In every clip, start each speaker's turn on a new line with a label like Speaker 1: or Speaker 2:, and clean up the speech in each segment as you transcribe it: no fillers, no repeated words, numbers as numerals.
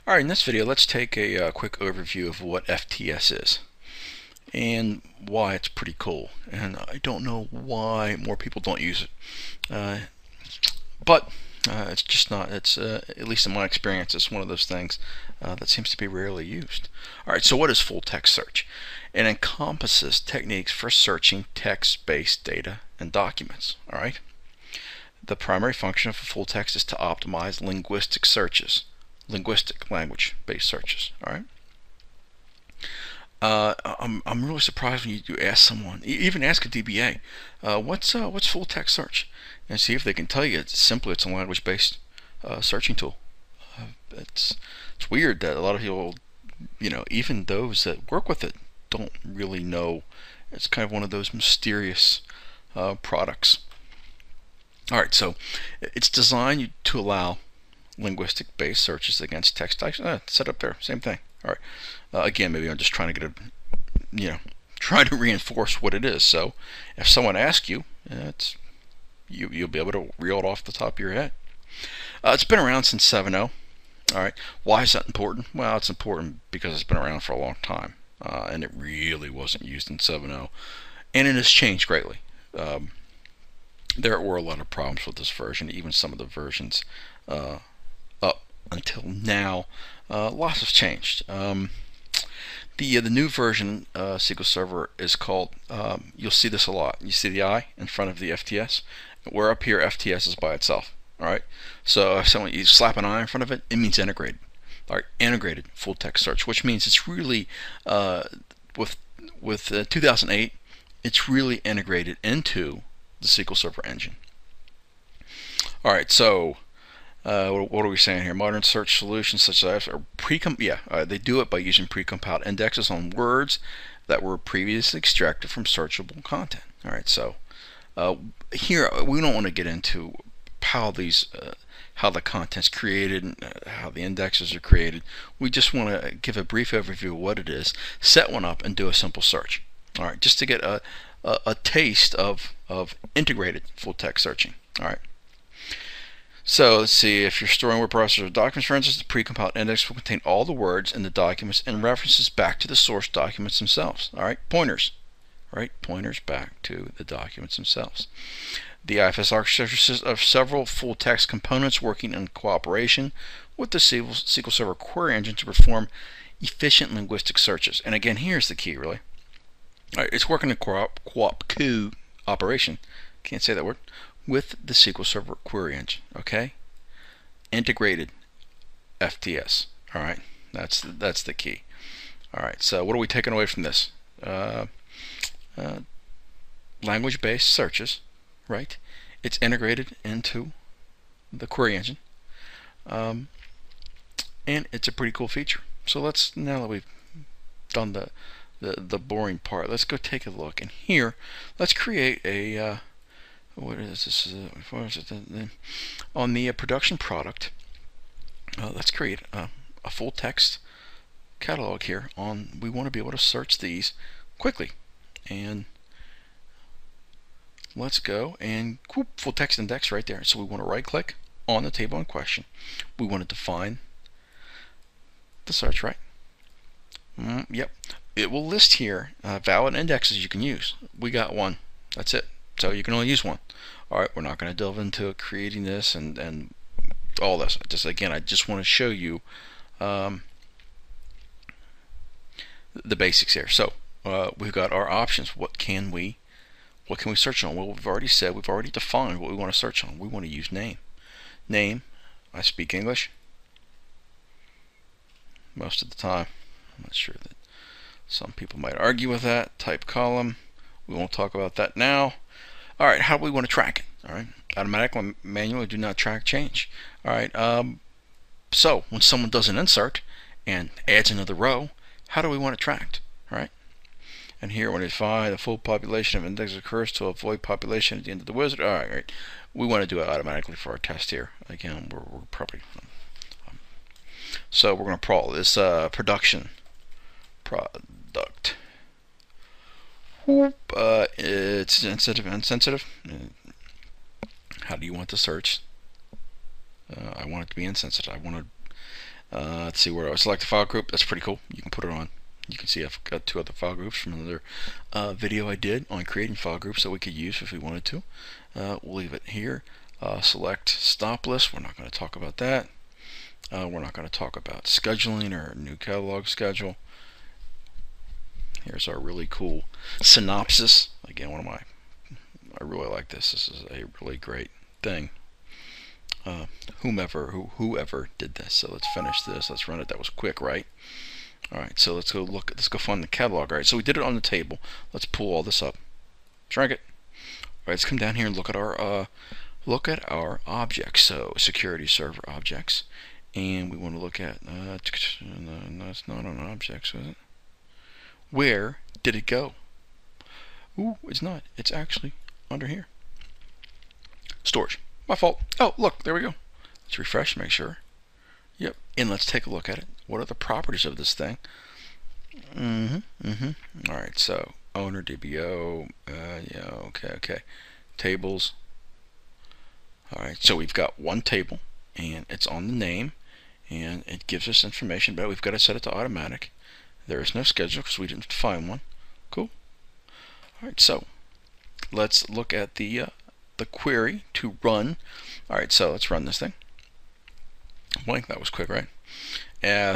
Speaker 1: Alright, in this video let's take a quick overview of what FTS is and why it's pretty cool. And I don't know why more people don't use it, but it's just not, at least in my experience, it's one of those things that seems to be rarely used. Alright, so what is full text search? It encompasses techniques for searching text-based data and documents. Alright, the primary function of full text is to optimize linguistic searches. Linguistic language-based searches. All right. I'm really surprised when you ask someone, even ask a DBA, what's full text search, and see if they can tell you. It's a language-based searching tool. It's weird that a lot of people, even those that work with it, don't really know. It's kind of one of those mysterious products. All right, so it's designed to allow linguistic-based searches against text types. Set up there, same thing. All right. Again, maybe I'm just trying to trying to reinforce what it is. So, if someone asks you, you'll be able to reel it off the top of your head. It's been around since 7.0. All right. Why is that important? Well, it's important because it's been around for a long time, and it really wasn't used in 7.0, and it has changed greatly. There were a lot of problems with this version, even some of the versions up until now. Lots have changed. The new version SQL Server is called, you'll see this a lot. You see the I in front of the FTS? Where up here FTS is by itself. Alright, so if you slap an I in front of it, it means integrated. Alright, integrated full text search, which means it's really, with 2008, it's really integrated into the SQL Server engine. Alright, so what are we saying here? Modern search solutions such as they do it by using precompiled indexes on words that were previously extracted from searchable content. All right, so here we don't want to get into how the content's created and how the indexes are created. We just want to give a brief overview of what it is, set one up, and do a simple search. All right, just to get a taste of integrated full text searching. All right. So let's see, if you're storing word processors or documents, for instance, the precompiled index will contain all the words in the documents and references back to the source documents themselves. All right, pointers, right? Pointers back to the documents themselves. The IFS architecture consists of several full text components working in cooperation with the SQL Server query engine to perform efficient linguistic searches. And again, here's the key, really. All right, it's working in cooperation. Can't say that word. With the SQL Server query engine, okay? Integrated FTS. All right, that's the key. All right, so what are we taking away from this? Language-based searches, right? It's integrated into the query engine, and it's a pretty cool feature. So now that we've done the boring part, let's go take a look. And here, let's create a what is this? On the production product, let's create a full text catalog here. We want to be able to search these quickly, and let's go and whoop, full text index right there. So we want to right click on the table in question. We want to define the search, right? Yep, it will list here valid indexes you can use. We got one. That's it. So you can only use one. Alright, we're not going to delve into creating this and all this. I just want to show you the basics here. So we've got our options. What can we search on? Well, we've already defined what we want to search on. We want to use name. Name, I speak English most of the time. I'm not sure that some people might argue with that. Type column. We won't talk about that now. All right, how do we want to track it? All right, automatically, manually, do not track change. All right, so when someone does an insert and adds another row, how do we want it tracked? All right, and here when we find the full population of index occurs to avoid population at the end of the wizard. All right, we want to do it automatically for our test here. Again, we're probably so we're going to crawl this production product. It's insensitive. How do you want the search? I want it to be insensitive. I want Let's see where I select the file group. That's pretty cool. You can put it on. You can see I've got 2 other file groups from another video I did on creating file groups that we could use if we wanted to. We'll leave it here. Select stop list. We're not going to talk about that. We're not going to talk about scheduling or new catalog schedule. Here's our really cool synopsis. Again, I really like this. This is a really great thing. Whoever did this. So let's finish this. Let's run it. That was quick, right? All right. So let's go find the catalog. All right. So we did it on the table. Let's pull all this up. Shrink it. All right. Let's come down here and look at our objects. So security server objects, and we want to look at. That's not on objects, is it? Where did it go? Ooh, it's not. It's actually under here. Storage. My fault. Oh, look, there we go. Let's refresh, make sure. Yep, and let's take a look at it. What are the properties of this thing? All right, so owner, DBO, yeah, okay. Tables. All right, so we've got one table, and it's on the name, and it gives us information, but we've got to set it to automatic. There is no schedule because we didn't find one. Cool. All right, so let's look at the query to run. All right, so let's run this thing. Blank. That was quick, right?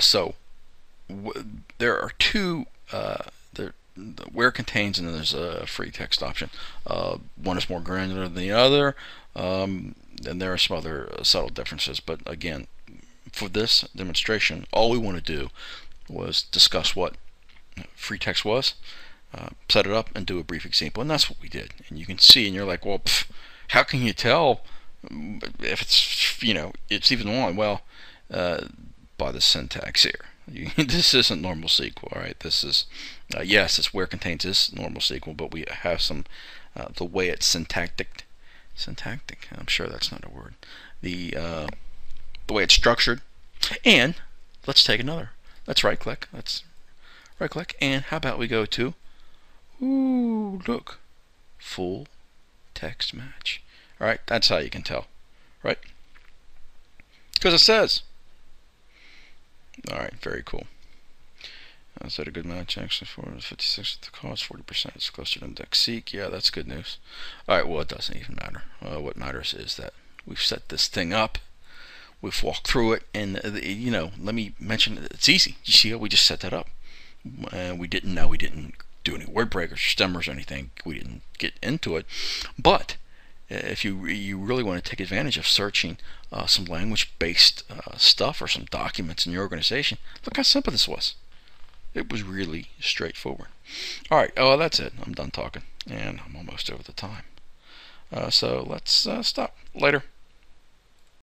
Speaker 1: So there are 2 the where contains, and then there's a free text option. One is more granular than the other, and there are some other subtle differences. But again, for this demonstration, all we want to do was discuss what free text was, set it up, and do a brief example, and that's what we did. And you can see, and you're like, well, how can you tell if it's, it's even one? Well, by the syntax here. This isn't normal SQL, all right? This is, yes, it's where contains is normal SQL, but we have some, the way it's syntactic, I'm sure that's not a word, the way it's structured. And let's take another. Let's right click, and how about we go to, ooh, look, full text match. All right, that's how you can tell, right? Because it says. All right, very cool. Is that a good match? Actually, 56 at the cost, 40%. It's closer to index seek. Yeah, that's good news. All right, well, it doesn't even matter. What matters is that we've set this thing up. We've walked through it, and let me mention it's easy. You see how we just set that up? We didn't do any word breakers or stemmers or anything. We didn't get into it, but if you really want to take advantage of searching some language-based stuff or some documents in your organization, look how simple this was. It was really straightforward. All right, that's it. I'm done talking, and I'm almost over the time. So let's stop. Later.